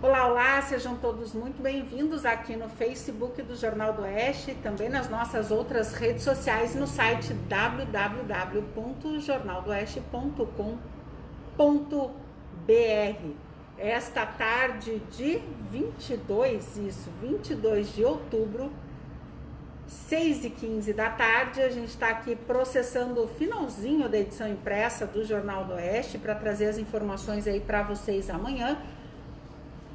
Olá, olá, sejam todos muito bem-vindos aqui no Facebook do Jornal do Oeste, também nas nossas outras redes sociais, no site www.jornaldoeste.com.br. Esta tarde de 22 de outubro, 6h15 da tarde, a gente está aqui processando o finalzinho da edição impressa do Jornal do Oeste para trazer as informações aí para vocês amanhã.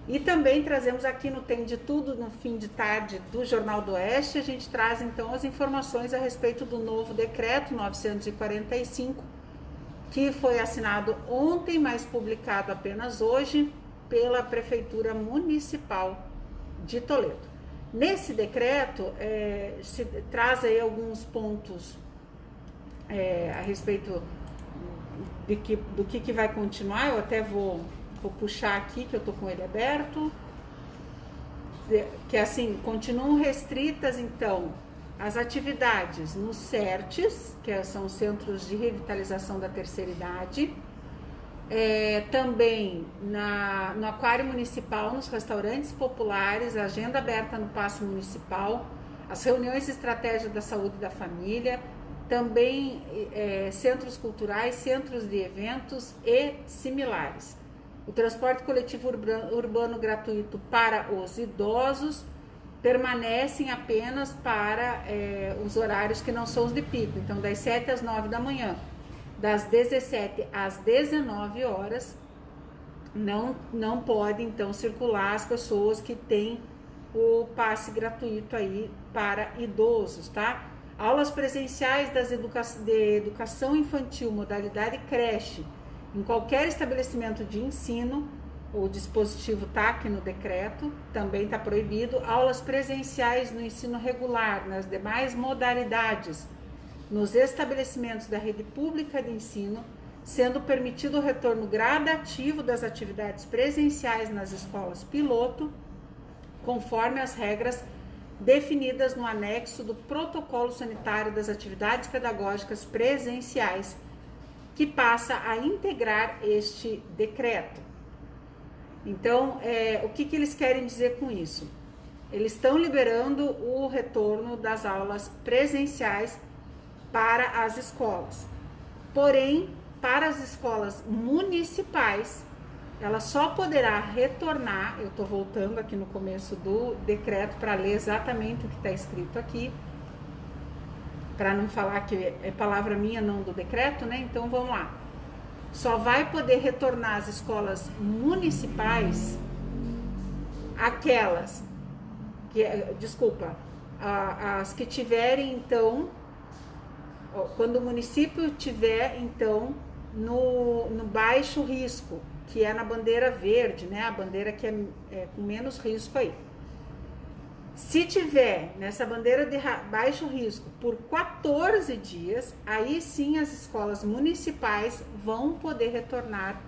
E também trazemos aqui no Tem de Tudo, no fim de tarde do Jornal do Oeste, a gente traz então as informações a respeito do novo decreto 945, que foi assinado ontem, mas publicado apenas hoje pela Prefeitura Municipal de Toledo. Nesse decreto, se traz aí alguns pontos a respeito do que vai continuar. Eu até vou puxar aqui, que eu tô com ele aberto, que assim, continuam restritas então as atividades nos CERTs, que são os Centros de Revitalização da Terceira Idade, também no Aquário Municipal, nos restaurantes populares, a agenda aberta no Paço Municipal, as reuniões de estratégia da saúde e da família, também centros culturais, centros de eventos e similares. O transporte coletivo urbano gratuito para os idosos permanecem apenas para os horários que não são os de pico, então das 7 às 9 da manhã, das 17 às 19 horas, não pode então circular as pessoas que têm o passe gratuito aí para idosos, tá? Aulas presenciais de educação infantil, modalidade creche, em qualquer estabelecimento de ensino, o dispositivo está aqui no decreto, também está proibido. Aulas presenciais no ensino regular, nas demais modalidades, nos estabelecimentos da rede pública de ensino, sendo permitido o retorno gradativo das atividades presenciais nas escolas piloto, conforme as regras definidas no anexo do protocolo sanitário das atividades pedagógicas presenciais, que passa a integrar este decreto. Então, o que eles querem dizer com isso? Eles estão liberando o retorno das aulas presenciais para as escolas. Porém, para as escolas municipais, ela só poderá retornar, eu estou voltando aqui no começo do decreto para ler exatamente o que está escrito aqui, para não falar que é palavra minha, não do decreto, né? Então vamos lá. Só vai poder retornar às escolas municipais aquelas que, as que tiverem então, quando o município tiver então no baixo risco, que é na bandeira verde, né? A bandeira que é com menos risco aí. Se tiver nessa bandeira de baixo risco por 14 dias, aí sim as escolas municipais vão poder retornar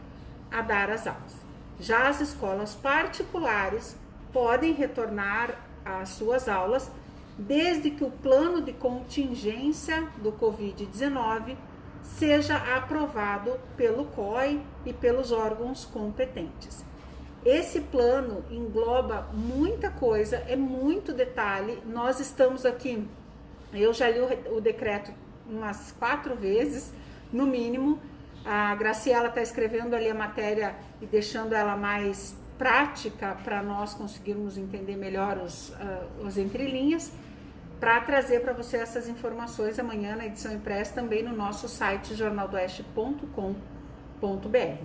a dar as aulas. Já as escolas particulares podem retornar às suas aulas desde que o plano de contingência do Covid-19 seja aprovado pelo COI e pelos órgãos competentes. Esse plano engloba muita coisa, é muito detalhe. Nós estamos aqui, eu já li o decreto umas 4 vezes, no mínimo. A Graciela está escrevendo ali a matéria e deixando ela mais prática para nós conseguirmos entender melhor os entrelinhas, para trazer para você essas informações amanhã na edição impressa, também no nosso site jornaldoeste.com.br,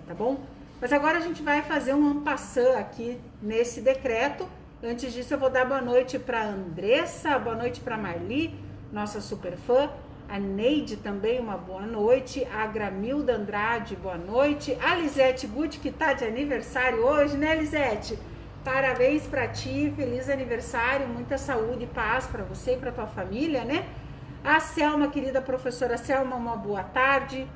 tá bom? Mas agora a gente vai fazer um en passant aqui nesse decreto. Antes disso, eu vou dar boa noite para a Andressa, boa noite para a Marli, nossa super fã, a Neide também, uma boa noite, a Gramilda Andrade, boa noite, a Lisete Gucci, que tá de aniversário hoje, né, Lisete? Parabéns para ti, feliz aniversário, muita saúde e paz para você e para tua família, né? A Selma, querida professora Selma, uma boa tarde.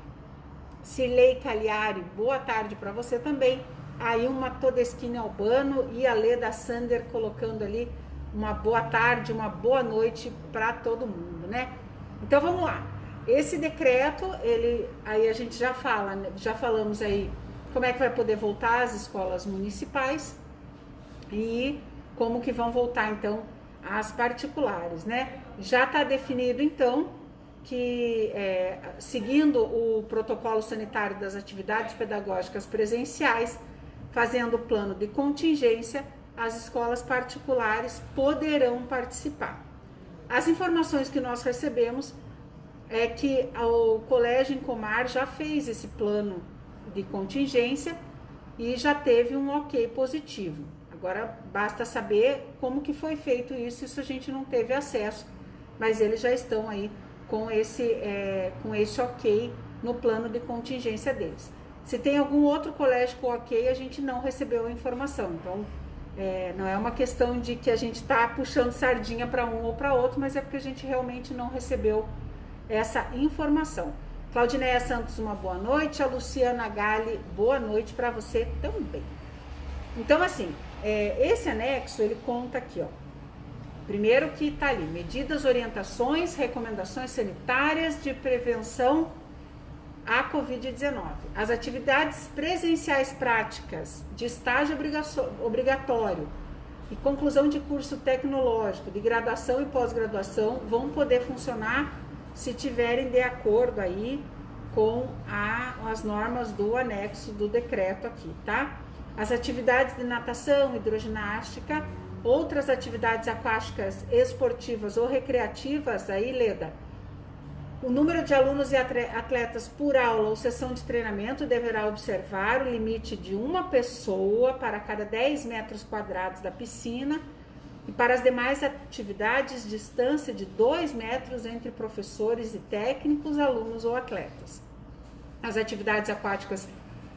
Cirlei Cagliari, boa tarde para você também. Aí uma Todeschini Albano e a Leda Sander colocando ali uma boa tarde, uma boa noite para todo mundo, né? Então vamos lá. Esse decreto, aí a gente já falamos aí como é que vai poder voltar às escolas municipais. e como que vão voltar então as particulares, né? Já está definido então que seguindo o protocolo sanitário das atividades pedagógicas presenciais, fazendo o plano de contingência, as escolas particulares poderão participar. As informações que nós recebemos é que o Colégio Incomar já fez esse plano de contingência e já teve um ok positivo. Agora basta saber como que foi feito isso a gente não teve acesso, mas eles já estão aí com esse ok no plano de contingência deles. Se tem algum outro colégio com ok, a gente não recebeu a informação, então não é uma questão de que a gente está puxando sardinha para um ou para outro, mas é porque a gente realmente não recebeu essa informação. Claudineia Santos, uma boa noite. A Luciana Gali, boa noite para você também. Então, assim, esse anexo, ele conta aqui, ó. Primeiro que tá ali, medidas, orientações, recomendações sanitárias de prevenção à Covid-19. As atividades presenciais práticas de estágio obrigatório e conclusão de curso tecnológico, de graduação e pós-graduação vão poder funcionar se tiverem de acordo aí com as normas do anexo do decreto aqui, tá? As atividades de natação, hidroginástica, outras atividades aquáticas, esportivas ou recreativas, aí, Leda, o número de alunos e atletas por aula ou sessão de treinamento deverá observar o limite de uma pessoa para cada 10 metros quadrados da piscina e para as demais atividades, distância de 2 metros entre professores e técnicos, alunos ou atletas. As atividades aquáticas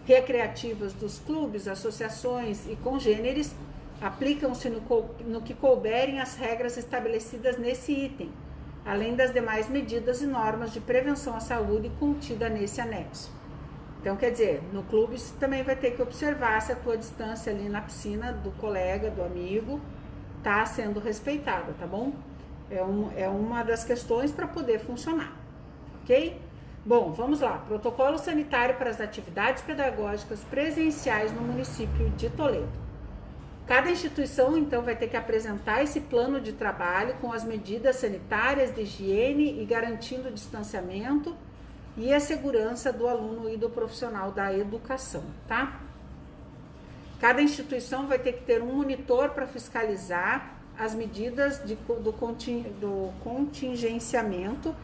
recreativas dos clubes, associações e congêneres aplicam-se no que couberem as regras estabelecidas nesse item, além das demais medidas e normas de prevenção à saúde contida nesse anexo. Então, quer dizer, no clube você também vai ter que observar se a tua distância ali na piscina do colega, do amigo, está sendo respeitada, tá bom? É uma das questões para poder funcionar, ok? Bom, vamos lá. Protocolo sanitário para as atividades pedagógicas presenciais no município de Toledo. Cada instituição, então, vai ter que apresentar esse plano de trabalho com as medidas sanitárias de higiene e garantindo o distanciamento e a segurança do aluno e do profissional da educação, tá? Cada instituição vai ter que ter um monitor para fiscalizar as medidas do contingenciamento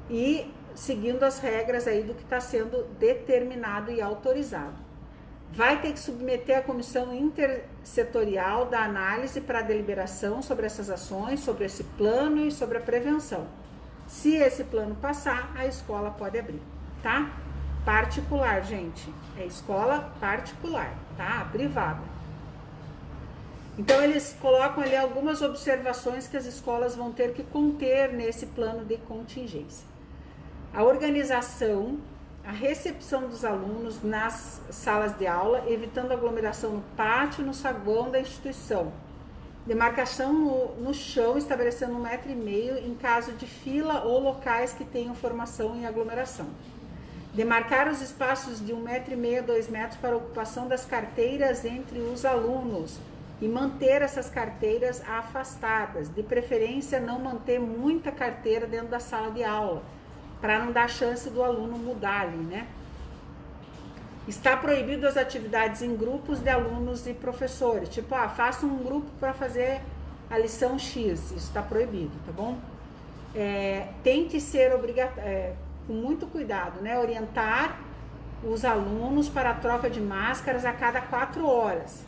e seguindo as regras aí do que está sendo determinado e autorizado. Vai ter que submeter a comissão intersetorial da análise para a deliberação sobre essas ações, sobre esse plano e sobre a prevenção. Se esse plano passar, a escola pode abrir, tá? Particular, gente, é escola particular, tá? Privada. Então, eles colocam ali algumas observações que as escolas vão ter que conter nesse plano de contingência. A organização, a recepção dos alunos nas salas de aula, evitando aglomeração no pátio e no saguão da instituição. Demarcação no chão, estabelecendo 1,5 m em caso de fila ou locais que tenham formação em aglomeração. Demarcar os espaços de 1,5 m a 2 metros para ocupação das carteiras entre os alunos e manter essas carteiras afastadas. De preferência, não manter muita carteira dentro da sala de aula, para não dar chance do aluno mudar ali, né? Está proibido as atividades em grupos de alunos e professores. Tipo, faça um grupo para fazer a lição X. Isso está proibido, tá bom? Tem que ser com muito cuidado, né? Orientar os alunos para a troca de máscaras a cada 4 horas.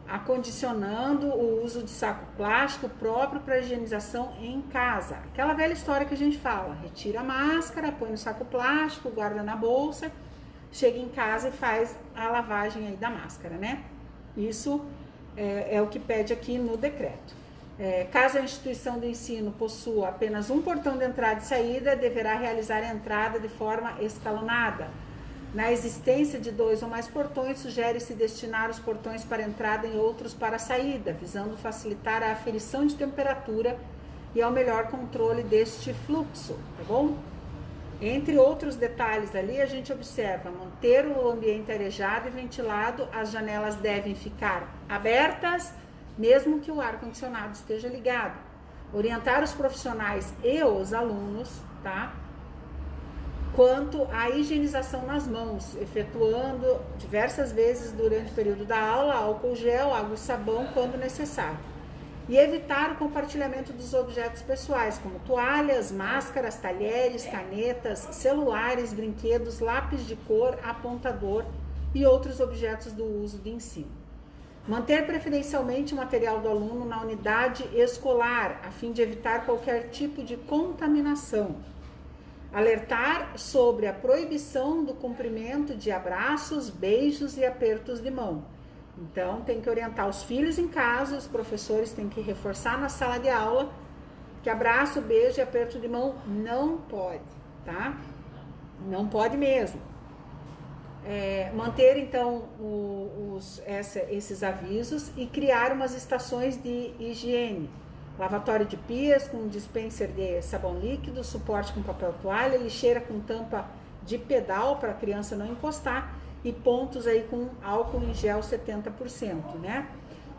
Acondicionando o uso de saco plástico próprio para higienização em casa. Aquela velha história que a gente fala, retira a máscara, põe no saco plástico, guarda na bolsa, chega em casa e faz a lavagem aí da máscara, né? Isso é o que pede aqui no decreto. Caso a instituição de ensino possua apenas um portão de entrada e saída, deverá realizar a entrada de forma escalonada. Na existência de 2 ou mais portões, sugere-se destinar os portões para entrada e outros para saída, visando facilitar a aferição de temperatura e ao melhor controle deste fluxo, tá bom? Entre outros detalhes ali, a gente observa manter o ambiente arejado e ventilado, as janelas devem ficar abertas, mesmo que o ar-condicionado esteja ligado. Orientar os profissionais e os alunos, tá? Quanto à higienização nas mãos, efetuando diversas vezes durante o período da aula, álcool gel, água e sabão quando necessário. E evitar o compartilhamento dos objetos pessoais, como toalhas, máscaras, talheres, canetas, celulares, brinquedos, lápis de cor, apontador e outros objetos do uso de ensino. Manter preferencialmente o material do aluno na unidade escolar, a fim de evitar qualquer tipo de contaminação. Alertar sobre a proibição do cumprimento de abraços, beijos e apertos de mão. Então, tem que orientar os filhos em casa, os professores têm que reforçar na sala de aula que abraço, beijo e aperto de mão não pode, tá? Não pode mesmo. Manter, então, esses avisos e criar umas estações de higiene. Lavatório de pias com dispenser de sabão líquido, suporte com papel toalha, lixeira com tampa de pedal para a criança não encostar e pontos aí com álcool em gel 70%, né?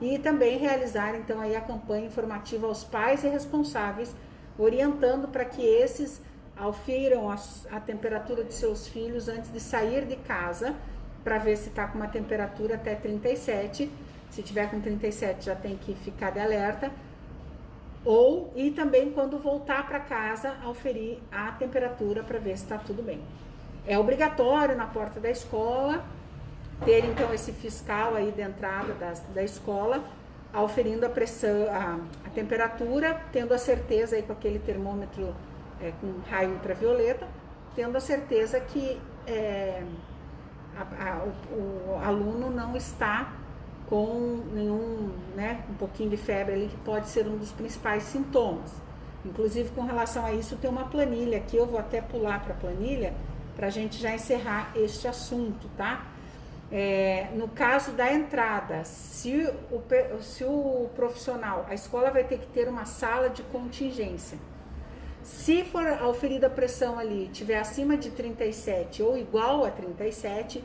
E também realizar então aí a campanha informativa aos pais e responsáveis, orientando para que esses aufiram a temperatura de seus filhos antes de sair de casa, para ver se está com uma temperatura até 37, se tiver com 37 já tem que ficar de alerta, e também quando voltar para casa, auferir a temperatura para ver se está tudo bem. É obrigatório na porta da escola ter então esse fiscal aí de entrada da escola, auferindo a pressão, a temperatura, tendo a certeza aí com aquele termômetro com raio ultravioleta, tendo a certeza que o aluno não está com nenhum, né, um pouquinho de febre ali, que pode ser um dos principais sintomas. Inclusive, com relação a isso, tem uma planilha aqui, eu vou até pular para a planilha, para a gente já encerrar este assunto, tá? No caso da entrada, se o profissional, a escola vai ter que ter uma sala de contingência. Se for auferida a pressão ali, tiver acima de 37 ou igual a 37,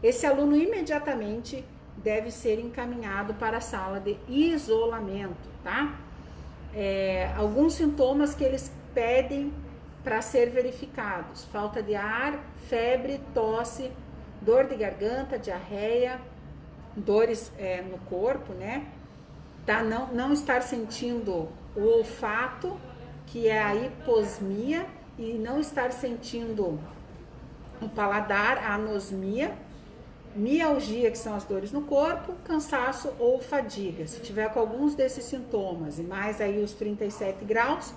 esse aluno imediatamente deve ser encaminhado para a sala de isolamento, tá? Alguns sintomas que eles pedem para ser verificados: falta de ar, febre, tosse, dor de garganta, diarreia, dores no corpo, né? Tá? Não estar sentindo o olfato, que é a hiposmia, e não estar sentindo o paladar, a anosmia, mialgia, que são as dores no corpo, cansaço ou fadiga. Se tiver com alguns desses sintomas e mais aí os 37 graus,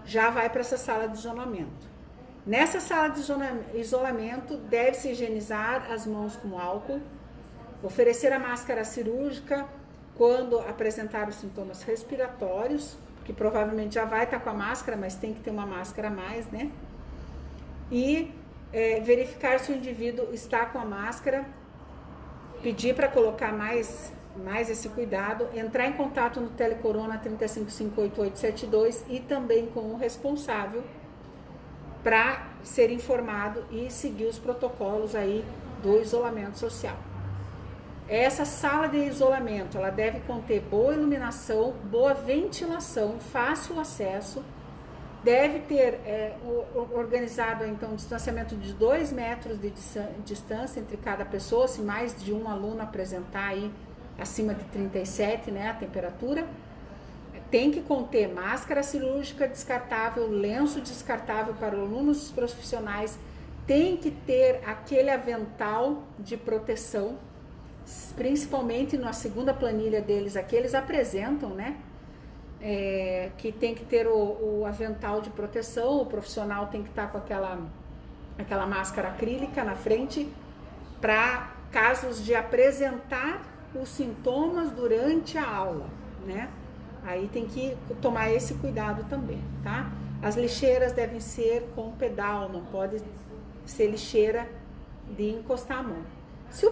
já vai para essa sala de isolamento. Nessa sala de isolamento, deve-se higienizar as mãos com álcool, oferecer a máscara cirúrgica quando apresentar os sintomas respiratórios, que provavelmente já vai estar com a máscara, mas tem que ter uma máscara a mais, né? E verificar se o indivíduo está com a máscara, pedir para colocar mais esse cuidado, entrar em contato no Telecorona 3558872 e também com o responsável para ser informado e seguir os protocolos aí do isolamento social. Essa sala de isolamento, ela deve conter boa iluminação, boa ventilação, fácil acesso, deve ter organizado então um distanciamento de 2 metros de distância entre cada pessoa, se mais de um aluno apresentar aí acima de 37, né, a temperatura. Tem que conter máscara cirúrgica descartável, lenço descartável para alunos profissionais, tem que ter aquele avental de proteção, principalmente na segunda planilha deles, aqui eles apresentam, né, que tem que ter o avental de proteção, o profissional tem que estar com aquela máscara acrílica na frente, para casos de apresentar os sintomas durante a aula, né? Aí tem que tomar esse cuidado também, tá? As lixeiras devem ser com pedal, não pode ser lixeira de encostar a mão. Se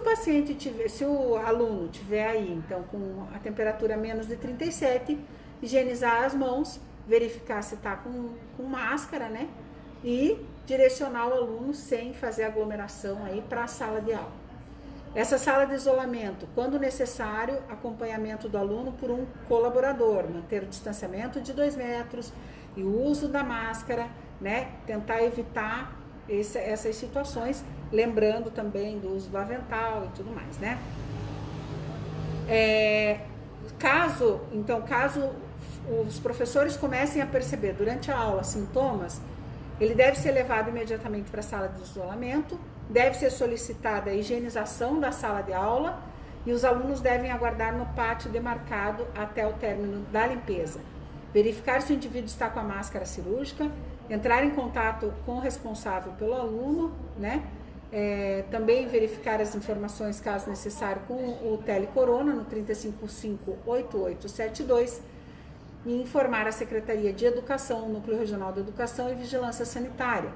o aluno tiver aí, então, com a temperatura menos de 37, higienizar as mãos, verificar se está com máscara, né? E direcionar o aluno sem fazer aglomeração aí para a sala de aula. Essa sala de isolamento, quando necessário, acompanhamento do aluno por um colaborador, manter o distanciamento de 2 metros e o uso da máscara, né? Tentar evitar essas situações, lembrando também do uso do avental e tudo mais, né? Caso os professores comecem a perceber durante a aula sintomas, ele deve ser levado imediatamente para a sala de isolamento, deve ser solicitada a higienização da sala de aula e os alunos devem aguardar no pátio demarcado até o término da limpeza. Verificar se o indivíduo está com a máscara cirúrgica, entrar em contato com o responsável pelo aluno, né? Também verificar as informações, caso necessário, com o Telecorona no 355-8872 e informar a Secretaria de Educação, o Núcleo Regional de Educação e Vigilância Sanitária.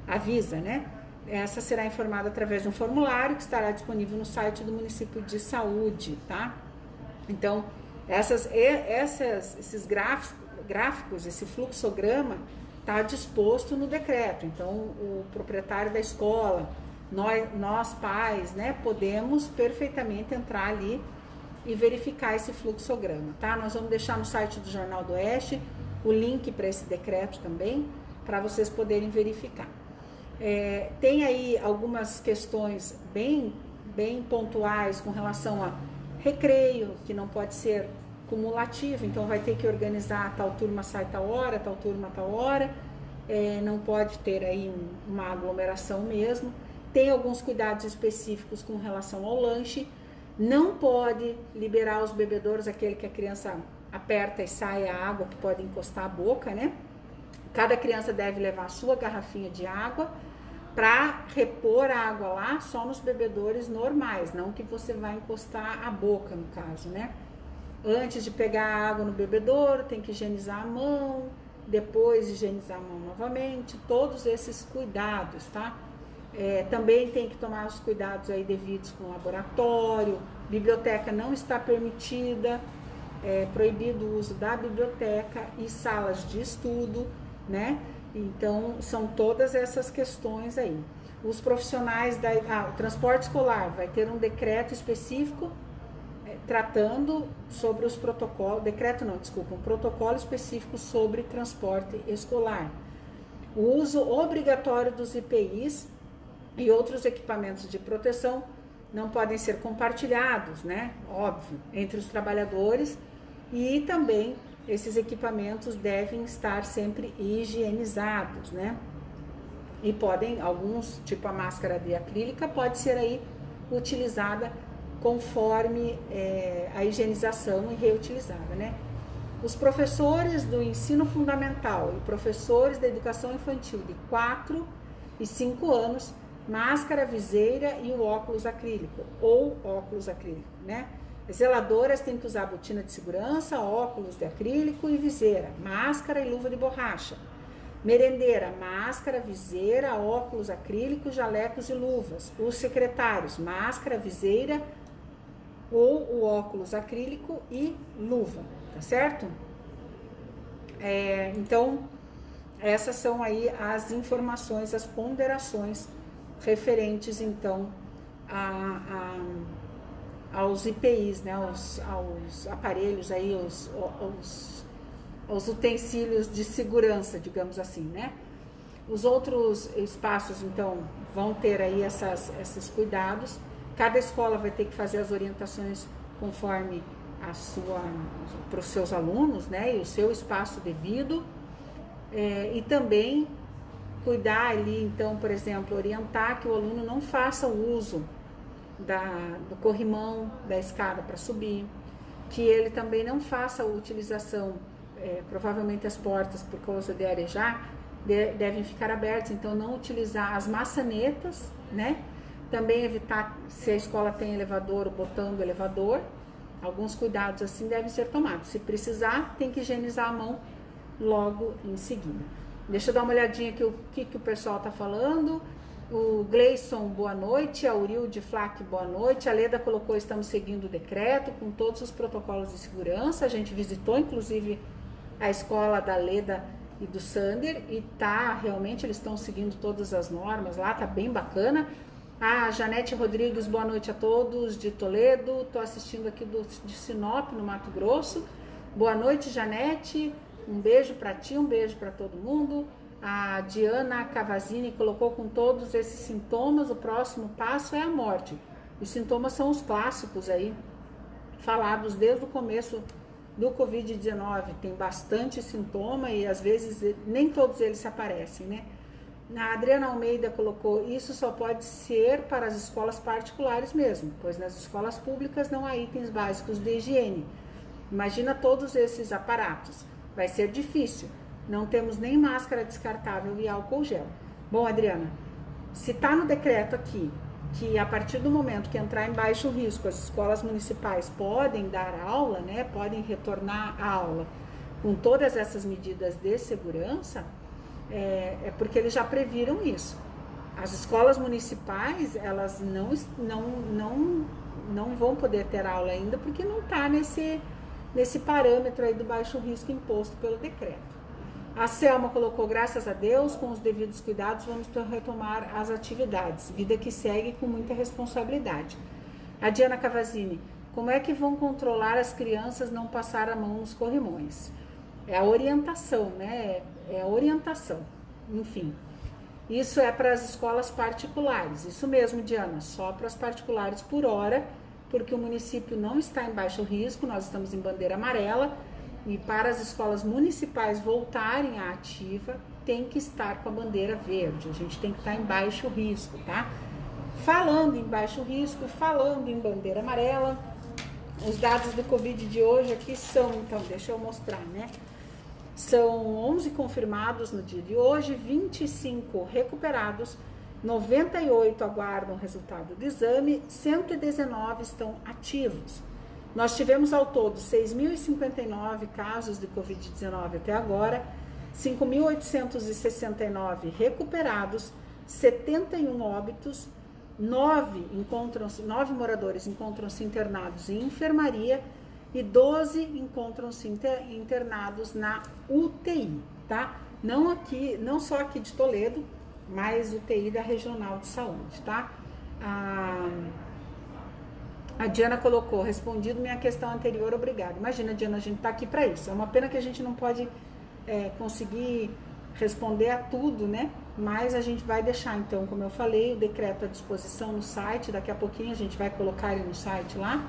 Avisa, né? Essa será informada através de um formulário que estará disponível no site do município de saúde, tá? Então, esses gráficos, esse fluxograma está disposto no decreto. Então, o proprietário da escola, nós pais, né, podemos perfeitamente entrar ali e verificar esse fluxograma, tá? Nós vamos deixar no site do Jornal do Oeste o link para esse decreto também, para vocês poderem verificar. Tem aí algumas questões bem pontuais com relação a recreio, que não pode ser cumulativo, então vai ter que organizar tal turma sai tal hora, tal turma tal hora, não pode ter aí uma aglomeração mesmo. Tem alguns cuidados específicos com relação ao lanche, não pode liberar os bebedouros, aquele que a criança aperta e sai a água, que pode encostar a boca, né? Cada criança deve levar a sua garrafinha de água para repor a água lá só nos bebedouros normais, não que você vai encostar a boca, no caso, né? Antes de pegar a água no bebedouro, tem que higienizar a mão, depois higienizar a mão novamente, todos esses cuidados, tá? Também tem que tomar os cuidados aí devidos com o laboratório, biblioteca não está permitida, proibido o uso da biblioteca e salas de estudo, né? Então, são todas essas questões aí. Os profissionais o transporte escolar vai ter um decreto específico tratando sobre os protocolos, um protocolo específico sobre transporte escolar. O uso obrigatório dos EPIs e outros equipamentos de proteção não podem ser compartilhados, né? Óbvio, entre os trabalhadores, e também esses equipamentos devem estar sempre higienizados, né? E podem, alguns, tipo a máscara de acrílica, pode ser aí utilizada conforme a higienização e reutilizada, né? Os professores do ensino fundamental e professores da educação infantil de 4 e 5 anos, máscara, viseira e o óculos acrílico, ou óculos acrílico, né? Zeladoras têm que usar botina de segurança, óculos de acrílico e viseira, máscara e luva de borracha. Merendeira, máscara, viseira, óculos acrílicos, jalecos e luvas. Os secretários, máscara, viseira ou o óculos acrílico e luva, tá certo? Então, essas são aí as informações, as ponderações referentes, então, aos IPIs, né, aos aparelhos aí, aos utensílios de segurança, digamos assim, né? Os outros espaços, então, vão ter aí esses cuidados. Cada escola vai ter que fazer as orientações conforme para os seus alunos, né? E o seu espaço devido. E também cuidar ali, então, por exemplo, orientar que o aluno não faça o uso do corrimão, da escada para subir, que ele também não faça a utilização, provavelmente as portas, por causa de arejar, devem ficar abertas, então não utilizar as maçanetas, né? Também evitar, se a escola tem elevador, o botão do elevador, alguns cuidados assim devem ser tomados. Se precisar, tem que higienizar a mão logo em seguida. Deixa eu dar uma olhadinha aqui o que o pessoal está falando. O Gleison, boa noite. A Urilde Flack, boa noite. A Leda colocou, estamos seguindo o decreto com todos os protocolos de segurança. A gente visitou, inclusive, a escola da Leda e do Sander, e tá, realmente eles estão seguindo todas as normas lá, tá bem bacana. A Janete Rodrigues, boa noite a todos, de Toledo, tô assistindo aqui de Sinop, no Mato Grosso. Boa noite, Janete, um beijo para ti, um beijo para todo mundo. A Diana Cavazini colocou: com todos esses sintomas, o próximo passo é a morte. Os sintomas são os clássicos aí, falados desde o começo do Covid-19. Tem bastante sintoma e às vezes nem todos eles se aparecem, né? A Adriana Almeida colocou: isso só pode ser para as escolas particulares mesmo, pois nas escolas públicas não há itens básicos de higiene. Imagina todos esses aparatos. Vai ser difícil. Não temos nem máscara descartável e álcool gel. Bom, Adriana, se está no decreto aqui que a partir do momento que entrar em baixo risco, as escolas municipais podem dar aula, né, podem retornar à aula com todas essas medidas de segurança, é porque eles já previram isso. As escolas municipais, elas não vão poder ter aula ainda porque não está nesse parâmetro aí do baixo risco imposto pelo decreto. A Selma colocou: graças a Deus, com os devidos cuidados, vamos retomar as atividades. Vida que segue com muita responsabilidade. A Diana Cavazini: como é que vão controlar as crianças não passar a mão nos corrimões? É a orientação, né? É a orientação. Enfim, isso é para as escolas particulares. Isso mesmo, Diana, só para as particulares por hora, porque o município não está em baixo risco, nós estamos em bandeira amarela. E para as escolas municipais voltarem à ativa, tem que estar com a bandeira verde. A gente tem que estar em baixo risco, tá? Falando em baixo risco, falando em bandeira amarela, os dados do Covid de hoje aqui são, então, deixa eu mostrar, né? São 11 confirmados no dia de hoje, 25 recuperados, 98 aguardam o resultado do exame, 119 estão ativos. Nós tivemos ao todo 6.059 casos de Covid-19 até agora, 5.869 recuperados, 71 óbitos, 9 moradores encontram-se internados em enfermaria e 12 encontram-se internados na UTI, tá? Não só aqui de Toledo, mas UTI da Regional de Saúde, tá? A Diana colocou: respondido minha questão anterior, obrigada. Imagina, Diana, a gente tá aqui para isso. É uma pena que a gente não pode conseguir responder a tudo, né? Mas a gente vai deixar, então, como eu falei, o decreto à disposição no site. Daqui a pouquinho a gente vai colocar ele no site lá,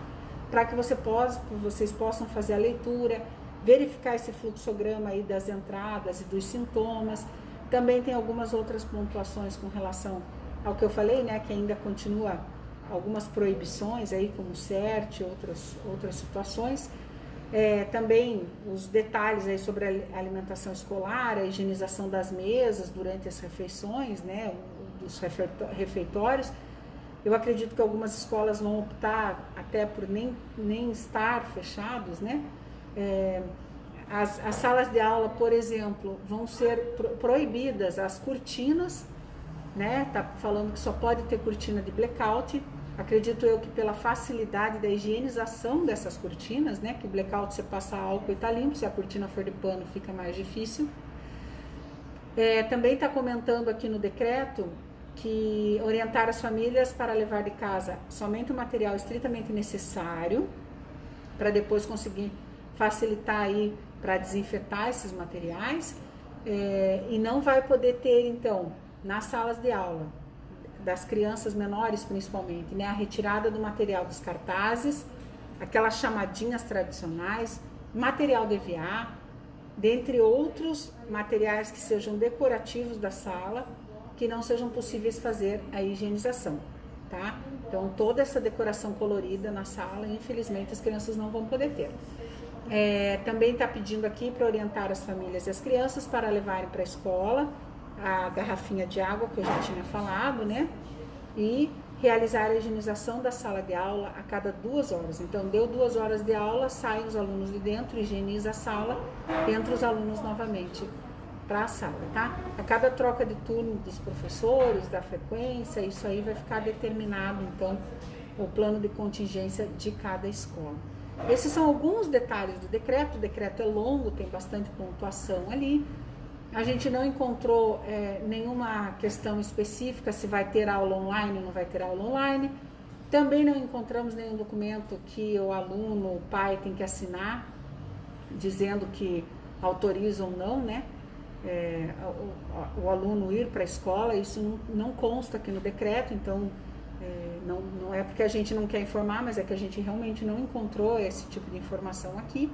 para que vocês possam fazer a leitura, verificar esse fluxograma aí das entradas e dos sintomas. Também tem algumas outras pontuações com relação ao que eu falei, né? Que ainda continua algumas proibições aí, como CERT e outras situações. Também os detalhes aí sobre a alimentação escolar, a higienização das mesas durante as refeições, né, dos refeitórios. Eu acredito que algumas escolas vão optar até por nem estar fechados, né? As salas de aula, por exemplo, vão ser proibidas as cortinas, né? Tá falando que só pode ter cortina de blackout. Acredito eu que pela facilidade da higienização dessas cortinas, né? Que blackout você passa álcool e tá limpo, se a cortina for de pano fica mais difícil. Também está comentando aqui no decreto que orientar as famílias para levar de casa somente o material estritamente necessário, para depois conseguir facilitar aí para desinfetar esses materiais, e não vai poder ter, então, nas salas de aula, das crianças menores principalmente, né, a retirada do material dos cartazes, aquelas chamadinhas tradicionais, material de EVA, dentre outros materiais que sejam decorativos da sala, que não sejam possíveis fazer a higienização, tá? Então, toda essa decoração colorida na sala, infelizmente, as crianças não vão poder ter. Também está pedindo aqui para orientar as famílias e as crianças para levarem para a escola a garrafinha de água, que eu já tinha falado, né? E realizar a higienização da sala de aula a cada 2 horas. Então, deu 2 horas de aula, saem os alunos de dentro, higieniza a sala, entra os alunos novamente para a sala, tá? A cada troca de turno dos professores, da frequência, isso aí vai ficar determinado, então, o plano de contingência de cada escola. Esses são alguns detalhes do decreto. O decreto é longo, tem bastante pontuação ali, A gente não encontrou nenhuma questão específica se vai ter aula online ou não vai ter aula online. Também não encontramos nenhum documento que o aluno, o pai tem que assinar, dizendo que autoriza ou não, né? O aluno ir para a escola. Isso não consta aqui no decreto, então não é porque a gente não quer informar, mas é que a gente realmente não encontrou esse tipo de informação aqui.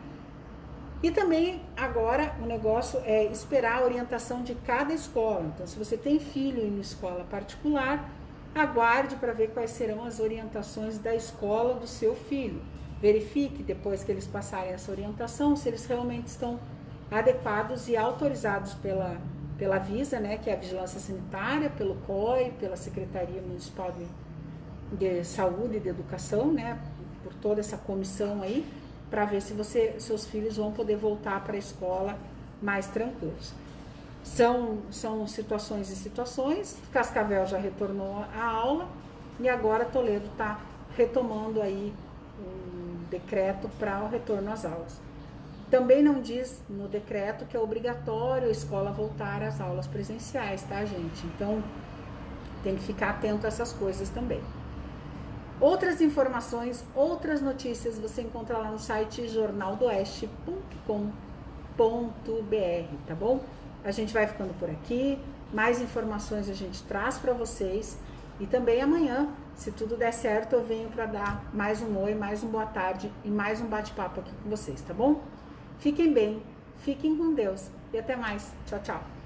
E também agora o negócio é esperar a orientação de cada escola. Então, se você tem filho em escola particular, aguarde para ver quais serão as orientações da escola do seu filho. Verifique depois que eles passarem essa orientação se eles realmente estão adequados e autorizados pela Visa, né, que é a Vigilância Sanitária, pelo COI, pela Secretaria Municipal de Saúde e de Educação, né, por toda essa comissão aí, para ver se seus filhos vão poder voltar para a escola mais tranquilos. São situações e situações. Cascavel já retornou à aula e agora Toledo está retomando aí um decreto para o retorno às aulas. Também não diz no decreto que é obrigatório a escola voltar às aulas presenciais, tá, gente? Então tem que ficar atento a essas coisas também. Outras informações, outras notícias você encontra lá no site jornaldoeste.com.br, tá bom? A gente vai ficando por aqui, mais informações a gente traz para vocês e também amanhã, se tudo der certo, eu venho para dar mais um oi, mais um boa tarde e mais um bate-papo aqui com vocês, tá bom? Fiquem bem, fiquem com Deus e até mais. Tchau, tchau.